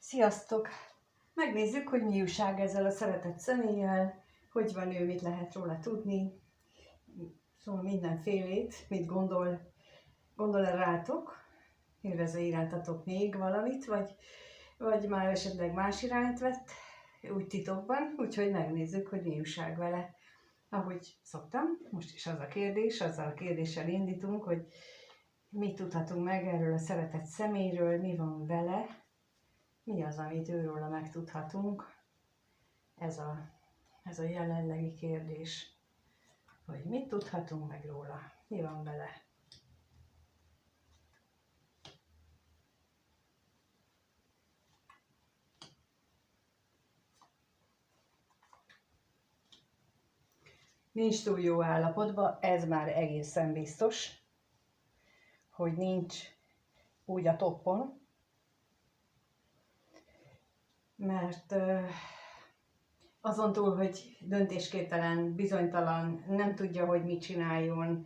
Sziasztok! Megnézzük, hogy mi újság ezzel a szeretett személlyel, hogy van ő, mit lehet róla tudni. Szóval mindenfélét, mit gondol-e rátok, illetve irántatok még valamit, vagy már esetleg más irányt vett, úgy titokban, úgyhogy megnézzük, hogy mi újság vele. Ahogy szoktam, most is az a kérdés, azzal a kérdéssel indítunk, hogy mit tudhatunk meg erről a szeretett személyről, mi van vele, mi az, amit őróla megtudhatunk? Ez a jelenlegi kérdés, hogy mit tudhatunk meg róla, mi van vele. Nincs túl jó állapotban, ez már egészen biztos, hogy nincs úgy a toppon, mert azon túl, hogy döntésképtelen, bizonytalan, nem tudja, hogy mit csináljon,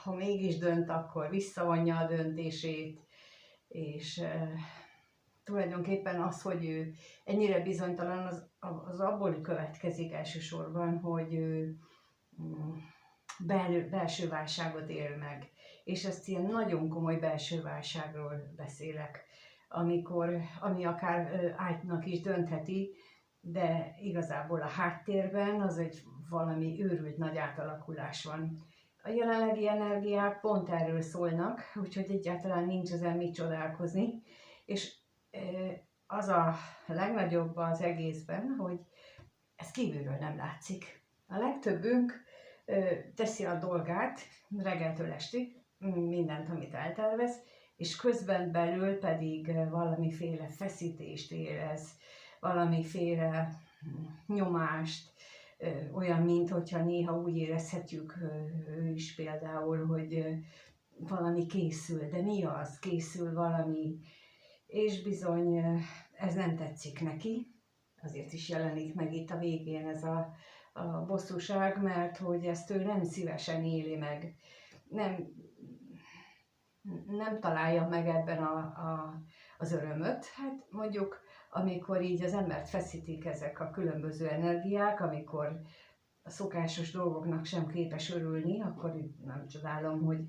ha mégis dönt, akkor visszavonja a döntését, és tulajdonképpen az, hogy ő ennyire bizonytalan, az abból következik elsősorban, hogy ő belső válságot él meg. És ezt ilyen nagyon komoly belső válságról beszélek, ami akár ágynak is döntheti, de igazából a háttérben az egy valami őrült nagy átalakulás van. A jelenlegi energiák pont erről szólnak, úgyhogy egyáltalán nincs ezen mit csodálkozni, és az a legnagyobb az egészben, hogy ez kívülről nem látszik. A legtöbbünk teszi a dolgát reggeltől estig, mindent, amit eltervez, és közben belül pedig valamiféle feszítést érez, valamiféle nyomást, olyan, mint hogyha néha úgy érezhetjük ő is például, hogy valami készül, de mi az? Készül valami, és bizony ez nem tetszik neki, azért is jelenik meg itt a végén ez a bosszúság, mert hogy ezt ő nem szívesen éli meg, nem találja meg ebben az örömöt. Hát mondjuk, amikor így az embert feszítik ezek a különböző energiák, amikor a szokásos dolgoknak sem képes örülni, akkor nem csodálom, hogy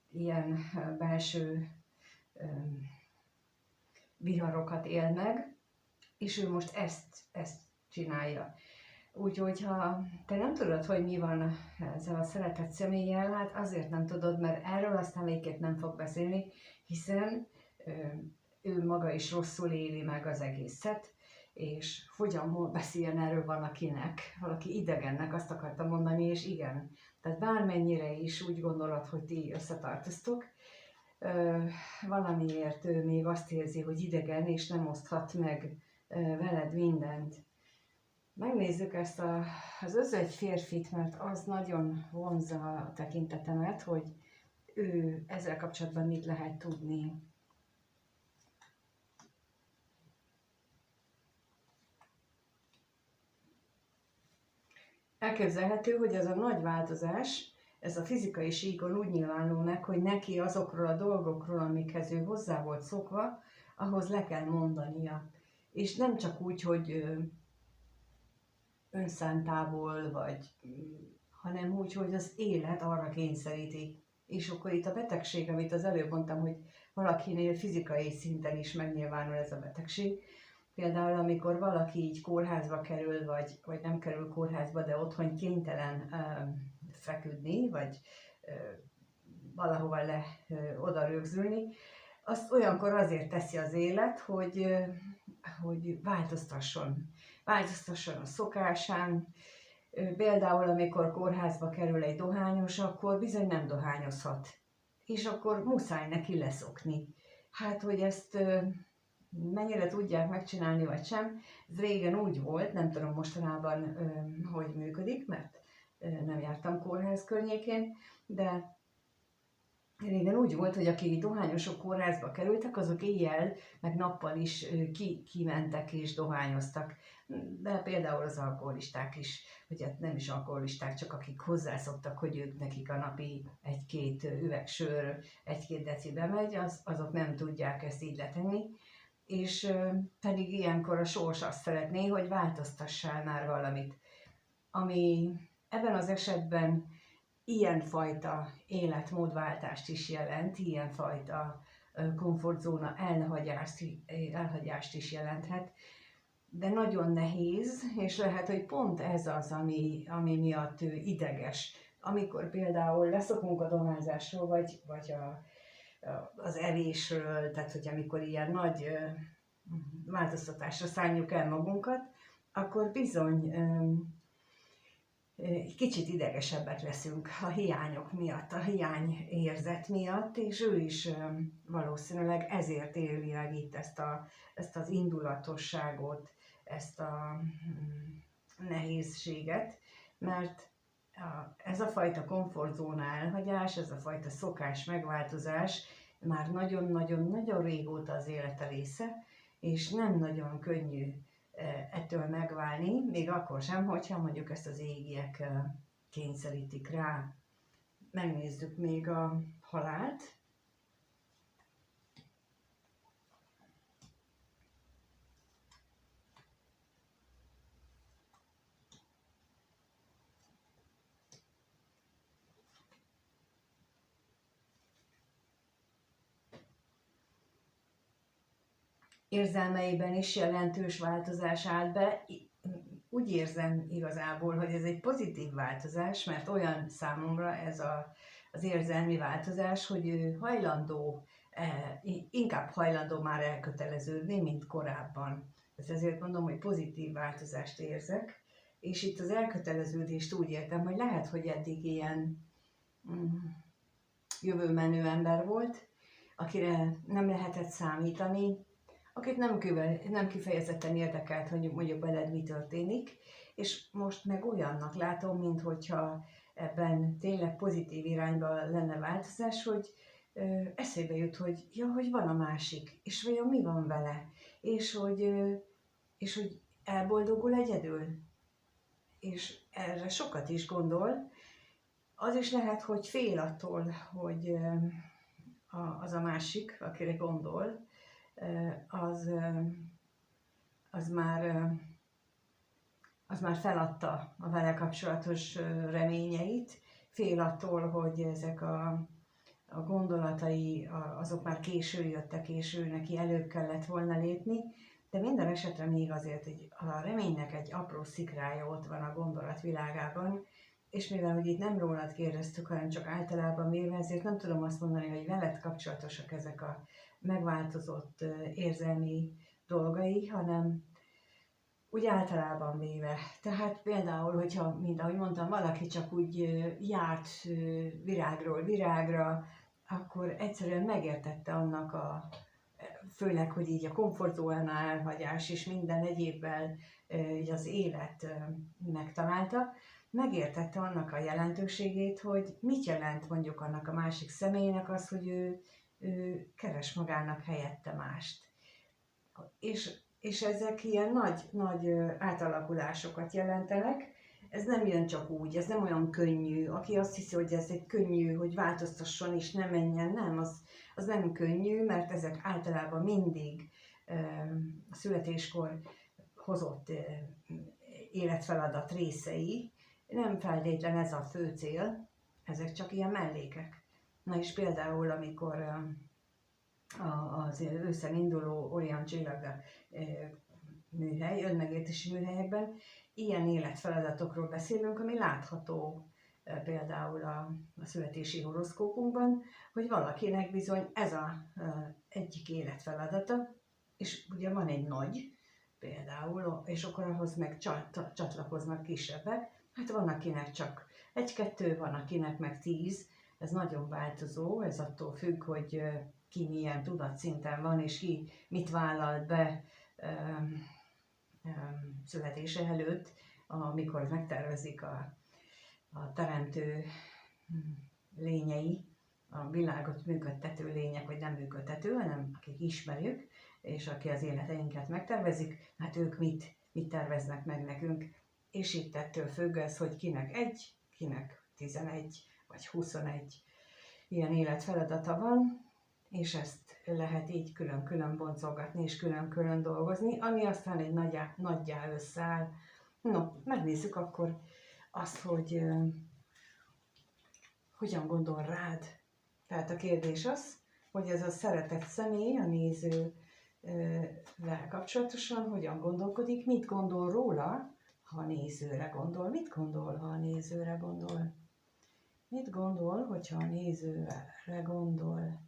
ilyen belső viharokat él meg, és ő most ezt csinálja. Úgyhogy ha te nem tudod, hogy mi van ezzel a szeretett személlyel, hát azért nem tudod, mert erről aztán végképp nem fog beszélni, hiszen ő maga is rosszul éli meg az egészet, és hogyan beszéljen erről valakinek, valaki idegennek, azt akartam mondani, és igen. Tehát bármennyire is úgy gondolod, hogy ti összetartoztok, valamiért ő még azt érzi, hogy idegen, és nem oszthat meg veled mindent. Megnézzük ezt az özvegy férfit, mert az nagyon vonzza a tekintetemet, hogy ő ezzel kapcsolatban mit lehet tudni. Elképzelhető, hogy ez a nagy változás, ez a fizikai síkon úgy nyilvánul meg, hogy neki azokról a dolgokról, amikhez ő hozzá volt szokva, ahhoz le kell mondania. És nem csak úgy, hogy önszántából, hanem úgy, hogy az élet arra kényszeríti. És akkor itt a betegség, amit az előbb mondtam, hogy valakinél fizikai szinten is megnyilvánul ez a betegség. Például amikor valaki így kórházba kerül, vagy nem kerül kórházba, de otthon kénytelen feküdni, vagy valahova oda rögzülni, azt olyankor azért teszi az élet, hogy változtasson a szokásán. Például amikor kórházba kerül egy dohányos, akkor bizony nem dohányozhat. És akkor muszáj neki leszokni. Hát, hogy ezt mennyire tudják megcsinálni, vagy sem, ez régen úgy volt, nem tudom mostanában, hogy működik, mert nem jártam kórház környékén, de régen úgy volt, hogy aki dohányosok kórházba kerültek, azok éjjel, meg nappal is kimentek és dohányoztak. De például az alkoholisták is, hogy hát nem is alkoholisták, csak akik hozzászoktak, hogy ők nekik a napi 1-2 üveg sör, 1-2 deci bemegy, azok nem tudják ezt így letenni. és pedig ilyenkor a sors azt szeretné, hogy változtassál már valamit. Ami ebben az esetben ilyenfajta életmódváltást is jelent, ilyenfajta komfortzóna elhagyást is jelenthet, de nagyon nehéz, és lehet, hogy pont ez az, ami miatt ő ideges. Amikor például leszokunk a domázásról, vagy az evésről, tehát hogy amikor ilyen nagy változtatásra szálljuk el magunkat, akkor bizony kicsit idegesebbek leszünk a hiányok miatt, a hiányérzet miatt, és ő is valószínűleg ezért éli meg itt ezt az indulatosságot, ezt a nehézséget, mert ez a fajta komfortzóna elhagyás, ez a fajta szokás megváltozás már nagyon-nagyon-nagyon régóta az élete része, és nem nagyon könnyű ettől megválni, még akkor sem, hogyha mondjuk ezt az égiek kényszerítik rá. Megnézzük még a halált. Érzelmeiben is jelentős változás állt be. Úgy érzem igazából, hogy ez egy pozitív változás, mert olyan számomra ez az érzelmi változás, hogy ő hajlandó, inkább hajlandó már elköteleződni, mint korábban. Ezért mondom, hogy pozitív változást érzek, és itt az elköteleződést úgy értem, hogy lehet, hogy eddig ilyen jövőmenő ember volt, akire nem lehetett számítani, akit nem kifejezetten érdekelt, hogy mondjuk veled mi történik, és most meg olyannak látom, minthogyha ebben tényleg pozitív irányba lenne változás, hogy eszébe jut, hogy van a másik, és vajon mi van vele, és hogy elboldogul egyedül, és erre sokat is gondol. Az is lehet, hogy fél attól, hogy az a másik, akire gondol, az már feladta a vele kapcsolatos reményeit, fél attól, hogy ezek a gondolatai, azok már késő jöttek, és ő neki előbb kellett volna lépni, de minden esetre még azért a reménynek egy apró szikrája ott van a gondolatvilágában, és mivel hogy itt nem rólad kérdeztük, hanem csak általában véve, ezért nem tudom azt mondani, hogy veled kapcsolatosak ezek a megváltozott érzelmi dolgai, hanem úgy általában véve. Tehát például, hogyha, mint ahogy mondtam, valaki csak úgy járt virágról virágra, akkor egyszerűen megértette annak főleg, hogy így a komfortzóna elhagyás és minden egyébbel így az élet megtalálta, megértette annak a jelentőségét, hogy mit jelent mondjuk annak a másik személynek az, hogy ő keres magának helyette mást. És ezek ilyen nagy átalakulásokat jelentenek. Ez nem jön csak úgy, ez nem olyan könnyű. Aki azt hiszi, hogy ez egy könnyű, hogy változtasson és ne menjen, nem, az nem könnyű, mert ezek általában mindig a születéskor hozott életfeladat részei. Nem feltétlen ez a fő cél, ezek csak ilyen mellékek. Na és például, amikor az ősszel induló Orient csillag műhely, önmegértési műhelyekben ilyen életfeladatokról beszélünk, ami látható például a születési horoszkópunkban, hogy valakinek bizony ez egyik életfeladata, és ugye van egy nagy például, és akkor ahhoz meg csatlakoznak kisebbek, hát van akinek csak 1-2, van akinek meg 10, ez nagyon változó, ez attól függ, hogy ki milyen tudatszinten van, és ki mit vállalt be születése előtt, amikor megtervezik a teremtő lényei, a világot működtető lények, vagy nem működtető, hanem akik ismerjük, és aki az életeinket megtervezik, hát ők mit terveznek meg nekünk, és itt ettől függ ez, hogy kinek 1, kinek 11, vagy 21 ilyen életfeladata van, és ezt lehet így külön-külön boncolgatni és külön-külön dolgozni, ami aztán egy nagyjá összeáll. No, megnézzük akkor azt, hogy hogyan gondol rád. Tehát a kérdés az, hogy ez a szeretett személy a nézővel kapcsolatosan hogyan gondolkodik, mit gondol róla, ha a nézőre gondol, mit gondol, ha a nézőre gondol. Mit gondol, hogyha a nézőre gondol?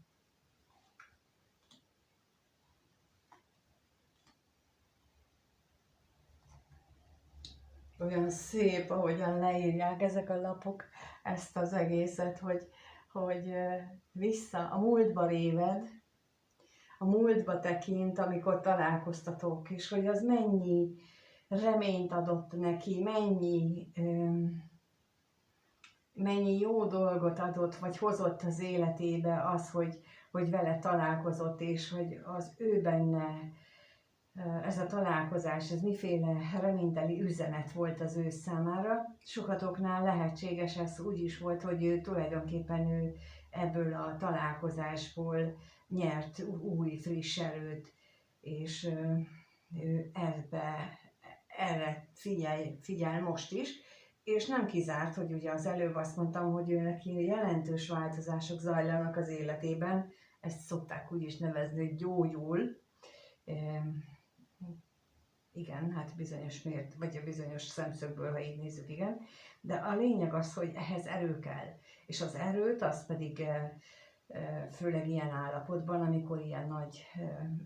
Olyan szép, ahogyan leírják ezek a lapok ezt az egészet, hogy vissza, a múltba réved, a múltba tekint, amikor találkoztatok, és hogy az mennyi reményt adott neki, mennyi jó dolgot adott, vagy hozott az életébe az, hogy vele találkozott, és hogy az ő benne ez a találkozás, ez miféle reményteli üzenet volt az ő számára. Sokatoknál lehetséges ez úgy is volt, hogy ő tulajdonképpen ebből a találkozásból nyert új, friss erőt, és ő erre figyel most is, és nem kizárt, hogy ugye az előbb azt mondtam, hogy ő neki jelentős változások zajlanak az életében, ezt szokták úgy is nevezni, hogy gyógyul. Igen, hát bizonyos vagy a bizonyos szemszögből, ha így nézzük, igen. De a lényeg az, hogy ehhez erő kell. És az erőt, az pedig főleg ilyen állapotban, amikor ilyen nagy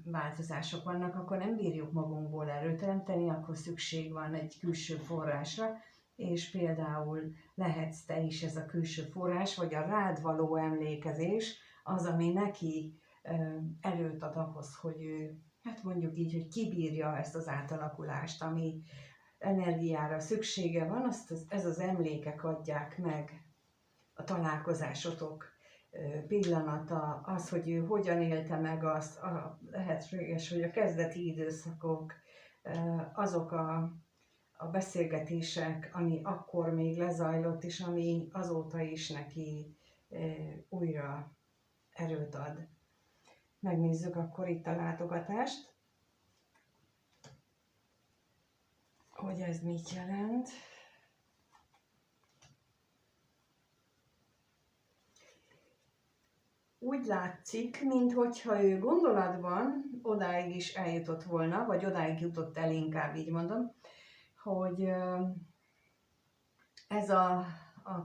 változások vannak, akkor nem bírjuk magunkból előteremteni, akkor szükség van egy külső forrásra, és például lehetsz te is ez a külső forrás, vagy a rád való emlékezés az, ami neki erőt ad ahhoz, hogy ő, hát mondjuk így, hogy kibírja ezt az átalakulást, ami energiára szüksége van, ez az emlékek adják meg a találkozásotok pillanata, az, hogy ő hogyan élte meg azt, lehetséges, hogy a kezdeti időszakok, azok a beszélgetések, ami akkor még lezajlott, és ami azóta is neki újra erőt ad. Megnézzük akkor itt a látogatást, hogy ez mit jelent. Úgy látszik, minthogyha ő gondolatban odáig is eljutott volna, vagy odáig jutott el, inkább így mondom, hogy ez a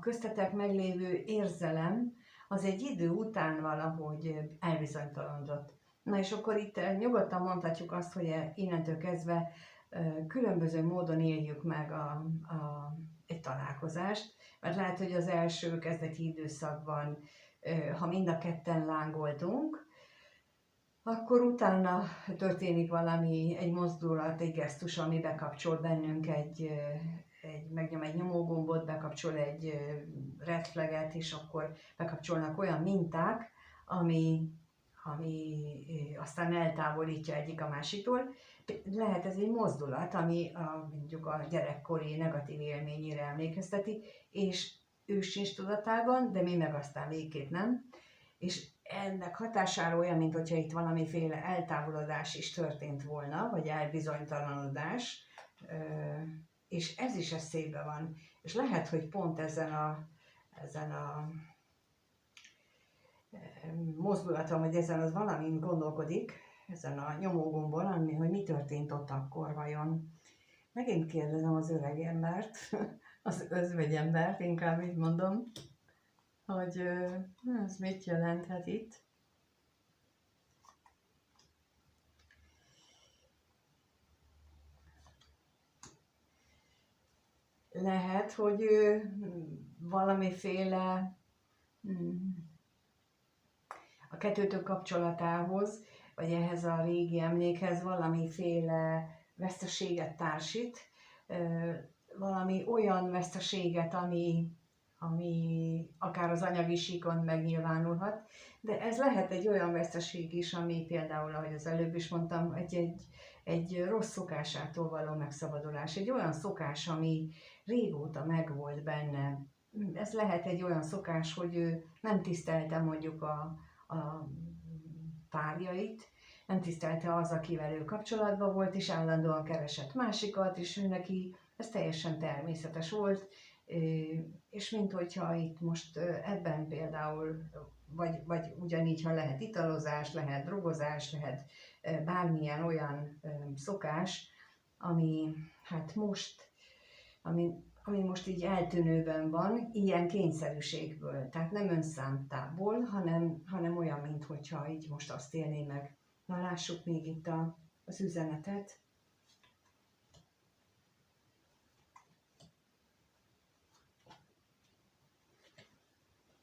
köztetek meglévő érzelem, az egy idő után valahogy elbizonytalanodott. Na és akkor itt nyugodtan mondhatjuk azt, hogy innentől kezdve különböző módon éljük meg egy találkozást, mert lehet, hogy az első kezdeti időszakban, ha mind a ketten lángoltunk, akkor utána történik valami, egy mozdulat, egy gesztus, ami bekapcsol bennünk megnyom egy nyomógombot, bekapcsol egy red flaget, és akkor bekapcsolnak olyan minták, ami aztán eltávolítja egyik a másiktól. Lehet ez egy mozdulat, ami mondjuk a gyerekkori negatív élményére emlékezteti, és ő sincs tudatában, de mi meg aztán végképp nem. És ennek hatására olyan, mintha itt valamiféle eltávolodás is történt volna, vagy elbizonytalanodás, és ez is eszébe van. És lehet, hogy pont ezen a mozdulaton, vagy ezen az valamin gondolkodik, ezen a nyomógombon, hogy mi történt ott akkor vajon. Megint kérdezem az öreg embert, az özvegyembert, inkább így mondom, hogy ez mit jelenthet itt. Lehet, hogy ő valamiféle a kettőtök kapcsolatához, vagy ehhez a régi emlékhez valamiféle veszteséget társít, valami olyan veszteséget, ami akár az anyagi síkon megnyilvánulhat, de ez lehet egy olyan veszteség is, ami például, ahogy az előbb is mondtam, egy rossz szokásától való megszabadulás, egy olyan szokás, ami régóta megvolt benne. Ez lehet egy olyan szokás, hogy ő nem tisztelte mondjuk a párjait, nem tisztelte az, akivel ő kapcsolatban volt, és állandóan keresett másikat, és ő neki ez teljesen természetes volt, és mint hogyha itt most ebben például, vagy ugyanígy, ha lehet italozás, lehet drogozás, lehet bármilyen olyan szokás, ami hát most, ami most így eltűnőben van, ilyen kényszerűségből, tehát nem önszántából, hanem olyan, mintha így most azt élné meg. Na lássuk még itt az üzenetet.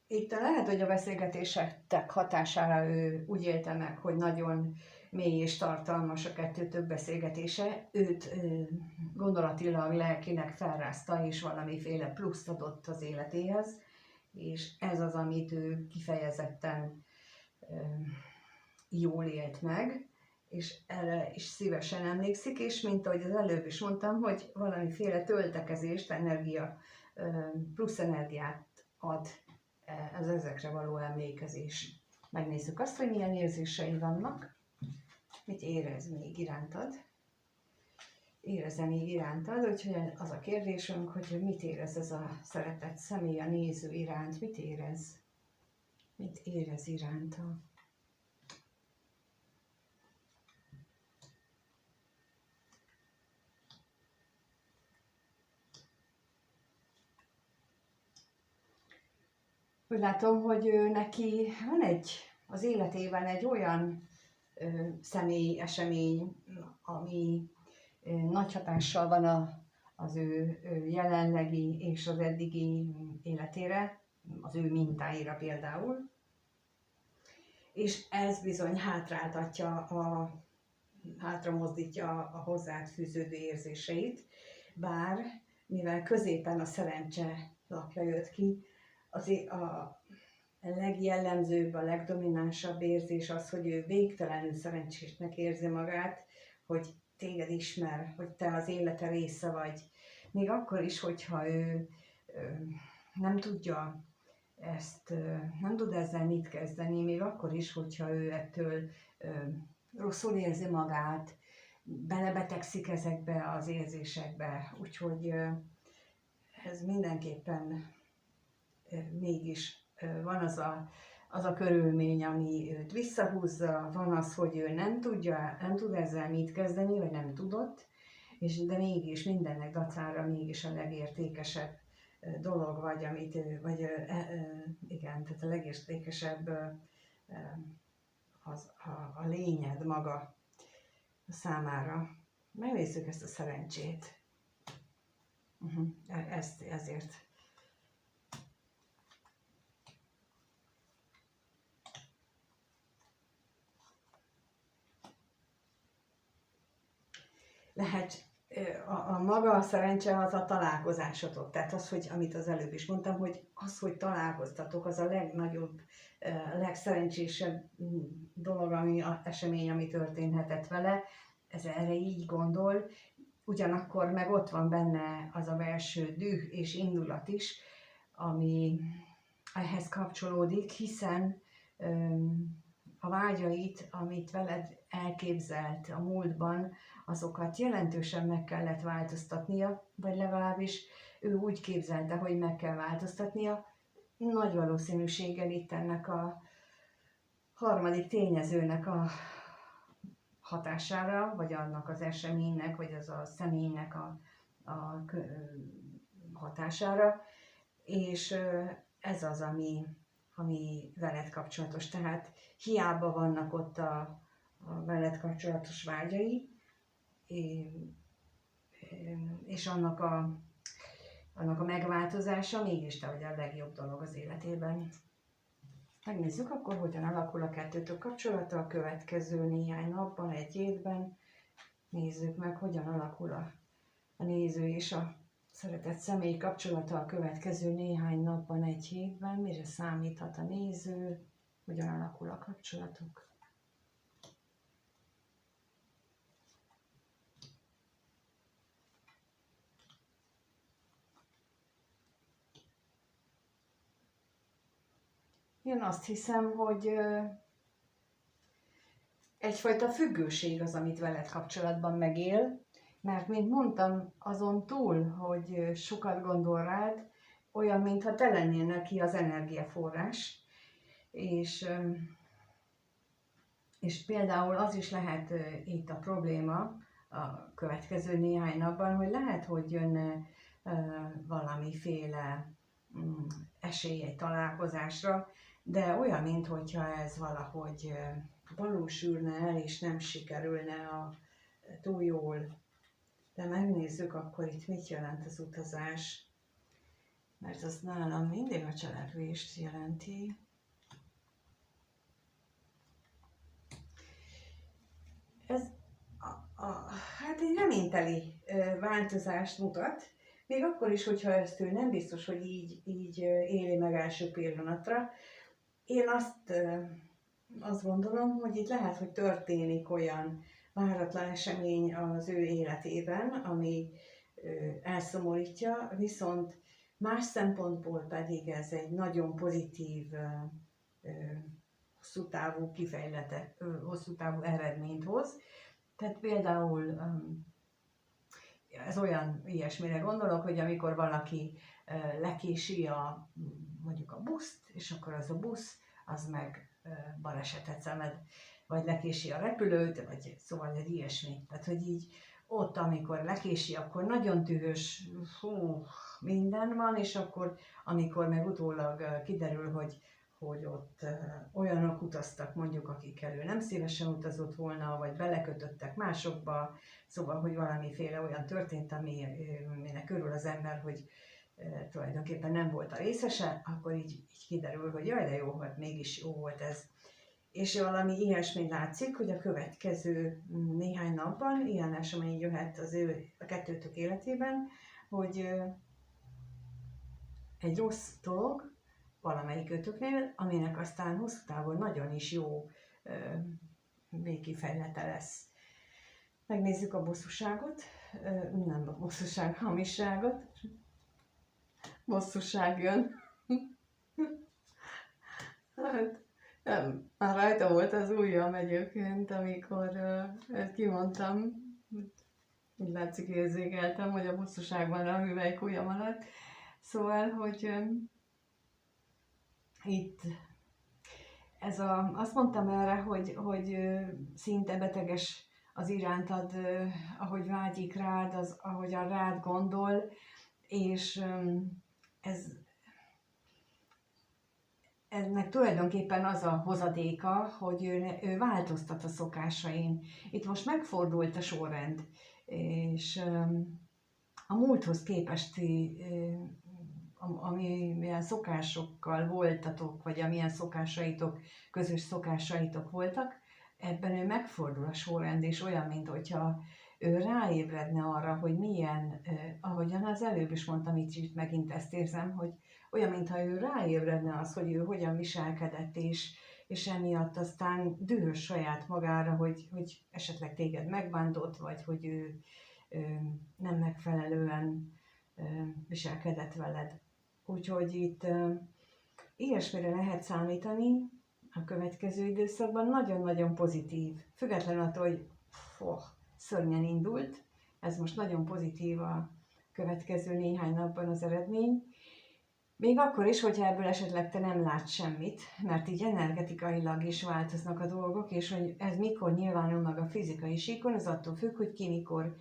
Itt lehet, hogy a beszélgetéseknek hatására ő úgy élte meg, hogy nagyon mély és tartalmas a kettőtök beszélgetése. Őt gondolatilag, lelkileg felrázta, és valamiféle pluszt adott az életéhez, és ez az, amit ő kifejezetten jól élt meg, és erre is szívesen emlékszik, és mint ahogy az előbb is mondtam, hogy valamiféle töltekezést, plusz energiát ad az ezekre való emlékezés. Megnézzük azt, hogy milyen érzései vannak, mit érez még irántad. Érez-e még irántad, úgyhogy az a kérdésünk, hogy mit érez ez a szeretett személy a néző iránt, mit érez? Mit érez iránta? Úgy látom, hogy neki van az életében egy olyan személy, esemény, ami nagy hatással van az ő jelenlegi és az eddigi életére, az ő mintáira például. És ez bizony hátramozdítja a hozzád fűződő érzéseit, bár mivel középen a szerencse lapja jött ki, a legjellemzőbb, a legdominánsabb érzés az, hogy ő végtelenül szerencsésnek érzi magát, hogy téged ismer, hogy te az élete része vagy. Még akkor is, hogyha ő nem tudja nem tud ezzel mit kezdeni, még akkor is, hogyha ő ettől rosszul érzi magát, belebetegszik ezekbe az érzésekbe. Úgyhogy ez mindenképpen mégis van az a körülmény, ami őt visszahúzza, van az, hogy ő nem tud ezzel mit kezdeni, vagy nem tudott, de mégis mindennek dacára mégis a legértékesebb dolog vagy, igen, tehát a legértékesebb a lényed maga számára. Megnézzük ezt a szerencsét. Ezért. Lehet maga a szerencse az a találkozásotok, tehát az, hogy amit az előbb is mondtam, hogy az, hogy találkoztatok, az a legnagyobb, legszerencsésebb dolog, esemény, ami történhetett vele, ez erre így gondol, ugyanakkor meg ott van benne az a belső düh és indulat is, ami ehhez kapcsolódik, hiszen a vágyait, amit veled elképzelt a múltban, azokat jelentősen meg kellett változtatnia, vagy legalábbis ő úgy képzelte, hogy meg kell változtatnia. Nagy valószínűséggel itt ennek a harmadik tényezőnek a hatására, vagy annak az eseménynek, vagy az a személynek a hatására, és ez az, ami veled kapcsolatos. Tehát hiába vannak ott a veled kapcsolatos vágyai, és annak a megváltozása mégis te vagy a legjobb dolog az életében. Megnézzük akkor, hogyan alakul a kettőtök kapcsolata a következő néhány napban, egy hétben. Nézzük meg, hogyan alakul a néző és a szeretett személy kapcsolata a következő néhány napban, egy hétben. Mire számíthat a néző, hogyan alakul a kapcsolatuk. Én azt hiszem, hogy egyfajta függőség az, amit veled kapcsolatban megél, mert, mint mondtam, azon túl, hogy sokat gondol rád, olyan, mintha te lennél neki az energiaforrás, és például az is lehet itt a probléma a következő néhány napban, hogy lehet, hogy jönne valamiféle esély egy találkozásra, de olyan, mintha ez valahogy valósulna el, és nem sikerülne túl jól. De megnézzük akkor itt mit jelent az utazás, mert az nálam mindig a cselekvést jelenti. Ez hát egy reményteli változást mutat, még akkor is, hogyha ezt ő nem biztos, hogy így éli meg első pillanatra. Én azt gondolom, hogy itt lehet, hogy történik olyan váratlan esemény az ő életében, ami elszomorítja, viszont más szempontból pedig ez egy nagyon pozitív, hosszú távú eredményt hoz. Tehát például ez olyan ilyesmire gondolok, hogy amikor valaki lekési mondjuk a buszt, és akkor az a busz, az meg balesetet szenved, vagy lekési a repülőt, vagy szóval egy ilyesmi. Tehát, hogy így ott, amikor lekési, akkor nagyon tühös, minden van, és akkor, amikor meg utólag kiderül, hogy ott olyanok utaztak, mondjuk, akikkel ő nem szívesen utazott volna, vagy belekötöttek másokba, szóval, hogy valamiféle olyan történt, aminek örül az ember, hogy tulajdonképpen nem volt a részese, akkor így kiderül, hogy jaj, de jó, hogy mégis jó volt ez. És valami ilyesmi látszik, hogy a következő néhány napban ilyen esemény jöhet a kettőtök életében, hogy egy rossz dolog valamelyik ötöknél, aminek aztán hosszú távon nagyon is jó végkifejlete lesz. Megnézzük a bosszúságot, nem a bosszúság, hamisságot. Bosszúság jön. Hát, nem, már rajta volt az ujjam egyébként, amikor ezt kimondtam. Úgy látszik, érzékeltem, hogy a bosszúságban a hüvelyk ujjam alatt. Szóval, hogy itt azt mondtam erre, hogy szinte beteges az irántad, ahogy vágyik rád, ahogyan rád gondol, és ennek tulajdonképpen az a hozadéka, hogy ő változtat a szokásain. Itt most megfordult a sorrend, és a múlthoz képesti, amilyen szokásokkal voltatok, vagy amilyen közös szokásaitok voltak, ebben ő megfordul a sorrend, és olyan, mintha ő ráébredne arra, hogy milyen, ahogyan az előbb is mondtam, itt megint ezt érzem, hogy olyan, mintha ő ráébredne az, hogy ő hogyan viselkedett, és emiatt aztán dühös saját magára, hogy esetleg téged megbántott, vagy hogy ő nem megfelelően viselkedett veled. Úgyhogy itt ilyesmire lehet számítani a következő időszakban, nagyon-nagyon pozitív. Függetlenül attól, hogy szörnyen indult, ez most nagyon pozitív a következő néhány napban az eredmény. Még akkor is, hogyha ebből esetleg te nem látsz semmit, mert így energetikailag is változnak a dolgok, és hogy ez mikor nyilvánul meg a fizikai síkon, az attól függ, hogy ki mikor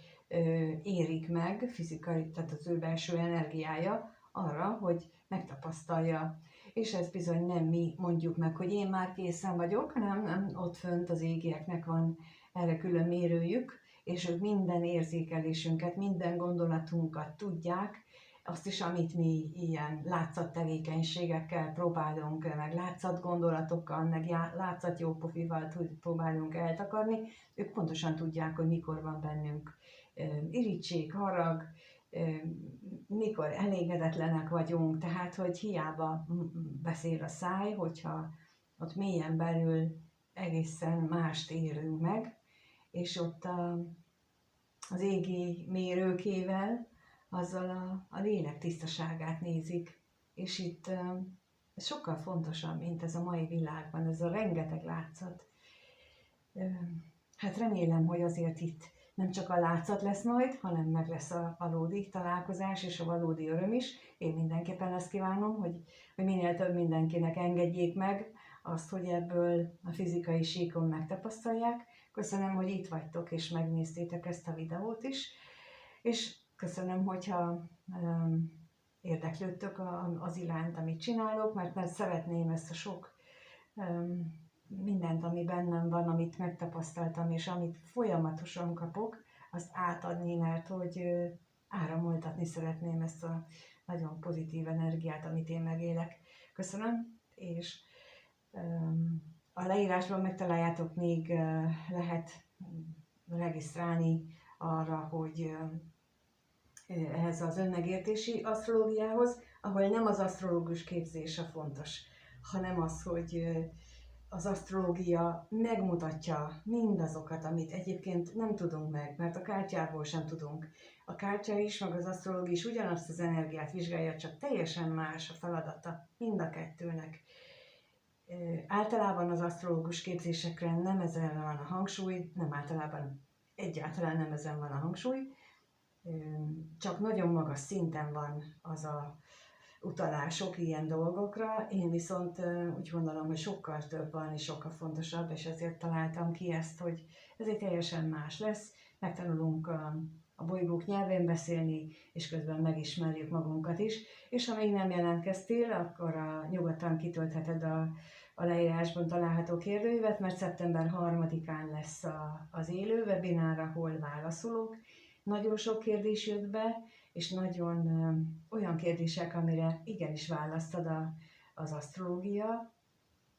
érik meg fizikai, tehát az ő belső energiája arra, hogy megtapasztalja. És ez bizony nem mi mondjuk meg, hogy én már készen vagyok, hanem ott fönt az égieknek van erre külön mérőjük, és ők minden érzékelésünket, minden gondolatunkat tudják, azt is, amit mi ilyen látszattevékenységekkel próbálunk, meg látszatgondolatokkal, meg látszatjópofival próbálunk eltakarni, ők pontosan tudják, hogy mikor van bennünk irítség, harag, mikor elégedetlenek vagyunk, tehát, hogy hiába beszél a száj, hogyha ott mélyen belül egészen mást érünk meg, és ott az égi mérőkével, azzal a lélek tisztaságát nézik, és itt ez sokkal fontosabb, mint ez a mai világban, ez a rengeteg látszat. Hát remélem, hogy azért itt nem csak a látszat lesz majd, hanem meg lesz a valódi találkozás és a valódi öröm is. Én mindenképpen ezt kívánom, hogy minél több mindenkinek engedjék meg azt, hogy ebből a fizikai síkon megtapasztalják. Köszönöm, hogy itt vagytok és megnéztétek ezt a videót is, és köszönöm, hogyha érdeklődtök az iránt, amit csinálok, mert szeretném ezt a sok mindent, ami bennem van, amit megtapasztaltam, és amit folyamatosan kapok, azt átadni, mert hogy áramoltatni szeretném ezt a nagyon pozitív energiát, amit én megélek. Köszönöm, és a leírásban megtaláljátok, még lehet regisztrálni arra, hogy ehhez az önmegértési asztrológiához, ahol nem az asztrológus képzés a fontos, hanem az, hogy az asztrológia megmutatja mindazokat, amit egyébként nem tudunk meg, mert a kártyából sem tudunk. A kártya is, meg az asztrológia is ugyanazt az energiát vizsgálja, csak teljesen más a feladata mind a kettőnek. Általában az asztrológus képzésekre nem ezen van a hangsúly, nem általában, egyáltalán nem ezen van a hangsúly, csak nagyon magas szinten van az a utalások ilyen dolgokra, én viszont úgy gondolom, hogy sokkal több van és sokkal fontosabb, és ezért találtam ki ezt, hogy ez egy teljesen más lesz, megtanulunk a bolygók nyelvén beszélni, és közben megismerjük magunkat is, és ha még nem jelentkeztél, akkor nyugodtan kitöltheted a leírásban található kérdőívet, mert szeptember 3-án lesz az élő webinár, ahol válaszolok. Nagyon sok kérdés jött be, és nagyon olyan kérdések, amire igenis választad az asztrológia.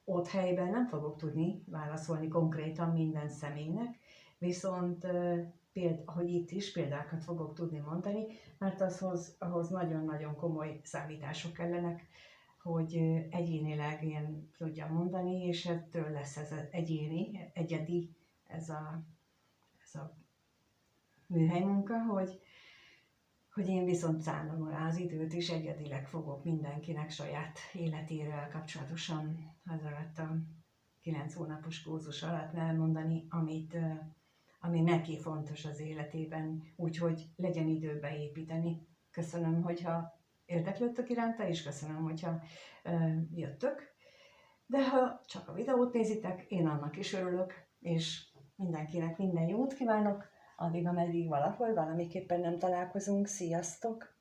Ott helyben nem fogok tudni válaszolni konkrétan minden személynek, viszont hogy itt is példákat fogok tudni mondani, mert ahhoz nagyon-nagyon komoly számítások kellenek, hogy egyénileg én tudjam mondani, és ettől lesz ez az egyedi ez a műhelymunka, hogy én viszont szállom rá az időt, és egyedileg fogok mindenkinek saját életéről kapcsolatosan az alatt a 9 hónapos kurzus alatt elmondani, ami neki fontos az életében, úgyhogy legyen időbe építeni. Köszönöm, hogyha érdeklődtök iránta, és köszönöm, hogyha jöttök. De ha csak a videót nézitek, én annak is örülök, és mindenkinek minden jót kívánok, addig, ameddig valahol valamiképpen nem találkozunk. Sziasztok!